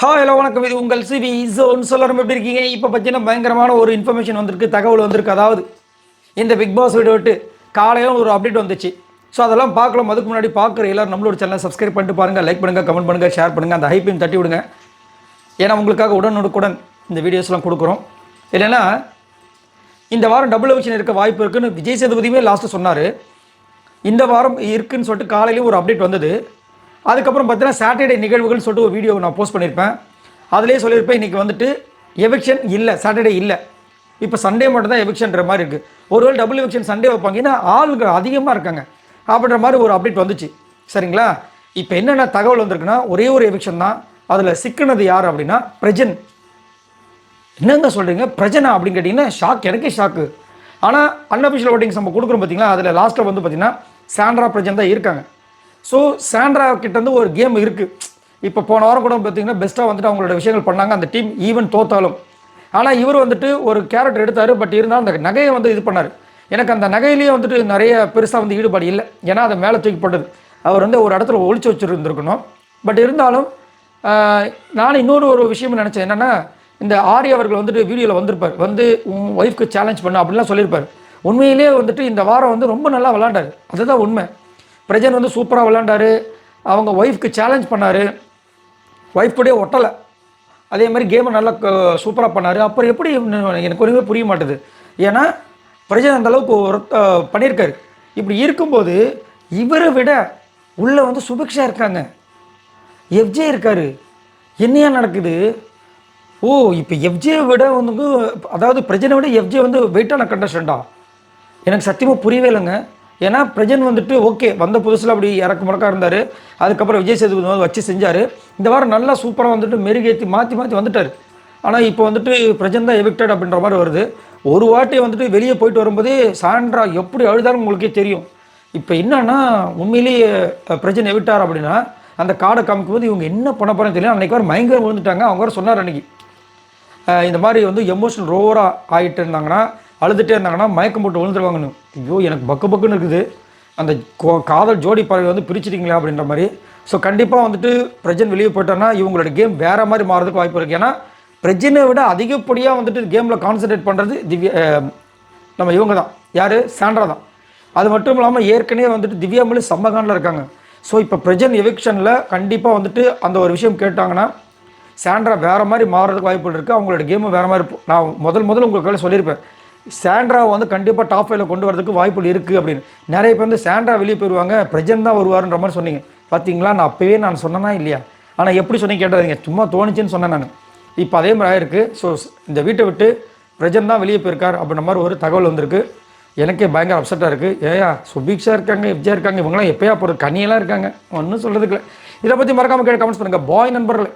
Hello வணக்கம். இது உங்கள் சிவி ஜோன். சொல்லணும் எப்படி இருக்கீங்க? இப்போ பார்த்தீங்கன்னா பயங்கரமான ஒரு இன்ஃபர்மேஷன் வந்திருக்கு, தகவல் வந்திருக்கு. அதாவது இந்த பிக் பாஸ் வீடியோ விட்டு காலையில் ஒரு அப்டேட் வந்துச்சு. ஸோ அதெல்லாம் பார்க்கலாம். அதுக்கு முன்னாடி பார்க்குற எல்லாரும் நம்மளோட சேனலை சப்ஸ்கிரைப் பண்ணிட்டு பாருங்கள், லைக் பண்ணுங்கள், கமெண்ட் பண்ணுங்கள், ஷேர் பண்ணுங்கள், அந்த ஹைப்பையும் தட்டி விடுங்க. ஏன்னா உங்களுக்காக உடனுக்குடன் இந்த வீடியோஸ்லாம் கொடுக்குறோம். இல்லைன்னா இந்த வாரம் டபுள் எவிக்ஷன் இருக்க வாய்ப்பு இருக்குன்னு விஜய் சேதுபதியுமே லாஸ்ட்டு சொன்னார். இந்த வாரம் இருக்குன்னு சொல்லிட்டு காலையிலேயும் ஒரு அப்டேட் வந்தது. அதுக்கப்புறம் பார்த்தீங்கன்னா சாட்டர்டே நிகழ்வுகள்னு சொல்லிட்டு ஒரு வீடியோ நான் போஸ்ட் பண்ணியிருப்பேன். அதிலே சொல்லியிருப்பேன் இன்றைக்கி வந்துட்டு எவிக்ஷன் இல்லை, சாட்டர்டே இல்லை, இப்போ சண்டே மட்டும் தான் எவிக்ஷன்ற மாதிரி இருக்குது. ஒருவேளை டபுள் எவிக்ஷன் சண்டே வைப்பாங்க, ஏன்னா ஆளுங்க அதிகமாக இருக்காங்க அப்படின்ற மாதிரி ஒரு அப்டேட் வந்துச்சு. சரிங்களா? இப்போ என்னென்ன தகவல் வந்திருக்குன்னா ஒரே ஒரு எவிக்ஷன் தான். அதில் சிக்கினது யார் அப்படின்னா பிரஜன். என்னங்க சொல்கிறீங்க பிரஜனா அப்படின்னு கேட்டிங்கன்னா ஷாக், எனக்கே ஷாக்கு. ஆனால் அன்அஃபிஷியல் ஓட்டிங்ஸ் நம்ம கொடுக்குறோம் பார்த்தீங்களா, அதில் லாஸ்ட்டில் வந்து பார்த்திங்கன்னா சாண்ட்ரா பிரஜன் தான் இருக்காங்க. ஸோ சாண்ட்ரா கிட்டேருந்து ஒரு கேம் இருக்குது. இப்போ போன வாரம் கூட பார்த்திங்கன்னா பெஸ்ட்டாக வந்துட்டு அவங்களோட விஷயங்கள் பண்ணாங்க, அந்த டீம் ஈவன் தோத்தாலும். ஆனால் இவர் வந்துட்டு ஒரு கேரக்டர் எடுத்தார். பட் இருந்தாலும் அந்த நகையை வந்து இது பண்ணார். எனக்கு அந்த நகையிலேயே வந்துட்டு நிறைய பெருசாக வந்து ஈடுபாடு இல்லை. ஏன்னா அதை மேலே தூக்கிப்பட்டது, அவர் வந்து ஒரு இடத்துல ஒழிச்சு வச்சுருந்துருக்கணும். பட் இருந்தாலும் நான் இன்னொரு விஷயம் நினச்சேன். என்னென்னா இந்த ஆரி அவர்கள் வந்துட்டு வீடியோவில் வந்திருப்பார், வந்து உன் ஒய்ஃப்க்கு சேலஞ்ச் பண்ண அப்படின்லாம் சொல்லியிருப்பார். உண்மையிலே வந்துட்டு இந்த வாரம் வந்து ரொம்ப நல்லா விளாண்டார். அதுதான் உண்மை. பிரஜன் வந்து சூப்பராக விளாண்டார். அவங்க ஒய்ஃப்க்கு சேலஞ்ச் பண்ணார், ஒய்ஃப் கூட ஒட்டலை. அதே மாதிரி கேமை நல்லா சூப்பராக பண்ணார். அப்புறம் எப்படி எனக்கு ஒன்றுமே புரிய மாட்டுது. ஏன்னா பிரஜன் அந்தளவுக்கு பண்ணியிருக்காரு. இப்படி இருக்கும்போது இவரை விட உள்ளே வந்து சுபிக்ஷா இருக்காங்க, எஃப்ஜே இருக்கார். என்னையா நடக்குது? ஓ, இப்போ எஃப்ஜே விட வந்து, அதாவது பிரஜனை விட எஃப்ஜே வந்து வெயிட்டான கண்டஸ்டண்டா? எனக்கு சத்தியமாக புரியவே இல்லைங்க. ஏன்னா பிரஜன் வந்துட்டு ஓகே வந்த புதுசில் அப்படி இறக்கு முறக்காக இருந்தார். அதுக்கப்புறம் விஜய் சேதுபதி வந்து வச்சு செஞ்சார். இந்த வாரம் நல்லா சூப்பராக வந்துட்டு மெருகேற்றி மாற்றி வந்துட்டார். ஆனால் இப்போ வந்துட்டு பிரஜன் தான் எவிக்டட் அப்படின்ற மாதிரி வருது. ஒரு வாட்டி வந்துட்டு வெளியே போயிட்டு வரும்போதே சாண்ட்ரா எப்படி அழுதாலும் உங்களுக்கே தெரியும். இப்போ என்னன்னா உண்மையிலேயே பிரஜன் எவிக்டார் அப்படின்னா அந்த கார்டை காமிக்கும்போது இவங்க என்ன பண்ண போகிறேன்னு தெரியல. அன்றைக்கி வர மயங்கரம் விழுந்துட்டாங்க. அவங்க வர சொன்னார் அன்றைக்கி, இந்த மாதிரி வந்து எமோஷனல் ரோவராக ஆகிட்டு இருந்தாங்கன்னா, அழுதுகிட்டே இருந்தாங்கன்னா மயக்கம் போட்டு விழுந்துருவாங்கன்னு. ஐயோ எனக்கு பக்குன்னு இருக்குது. அந்த காதல் ஜோடி பறவை வந்து பிரிச்சிட்டிங்களா அப்படின்ற மாதிரி. ஸோ கண்டிப்பாக வந்துட்டு பிரஜன் வெளியே போயிட்டோன்னா இவங்களோட கேம் வேறு மாதிரி மாறதுக்கு வாய்ப்பு இருக்குது. ஏன்னா பிரஜனை விட அதிகப்படியாக வந்துட்டு கேமில் கான்சன்ட்ரேட் பண்ணுறது நம்ம இவங்க தான். யார்? சாண்ட்ரா தான். அது மட்டும் இல்லாமல் ஏற்கனவே வந்துட்டு திவ்யா மொழி சம்மகானில் இருக்காங்க. ஸோ இப்போ பிரஜன் எவிக்ஷனில் கண்டிப்பாக வந்துட்டு அந்த ஒரு விஷயம் கேட்டாங்கன்னா சாண்ட்ரா வேறு மாதிரி மாறுறதுக்கு வாய்ப்புகள் இருக்குது. அவங்களோட கேமும் வேறு மாதிரி. நான் முதல்ல உங்களுக்கு சொல்லியிருப்பேன், சாண்ட்ராவை வந்து கண்டிப்பாக டாப் 5 கொண்டு வரதுக்கு வாய்ப்புகள் இருக்குது அப்படின்னு. நிறைய பேர் வந்து சாண்ட்ரா வெளியே போயிடுவாங்க, பிரஜன் தான் வருவாருன்ற மாதிரி சொன்னீங்க. பார்த்தீங்களா, நான் அப்போவே நான் சொன்னேன்னா இல்லையா? ஆனால் எப்படி சொன்னீங்க கேட்டாதீங்க, சும்மா தோணுச்சுன்னு சொன்னேன் நான். இப்போ அதே மாதிரி ஆயிருக்கு. ஸோ இந்த வீட்டை விட்டு பிரஜன் தான் வெளியே போயிருக்கார் அப்படின்ற மாதிரி ஒரு தகவல் வந்திருக்கு. எனக்கே பயங்கர அப்செட்டாக இருக்குது. ஏயா சுபிக்ஷா இருக்காங்க, எஃப்ஜே இருக்காங்க, இவங்களாம் எப்போயா போகிறது, கனியெல்லாம் இருக்காங்க, ஒன்றும் சொல்கிறதுக்கு இல்லை. இதை பற்றி மறக்காமல் கேட்க கமெண்ட்ஸ் பண்ணுங்கள். பாய் நண்பர்கள்.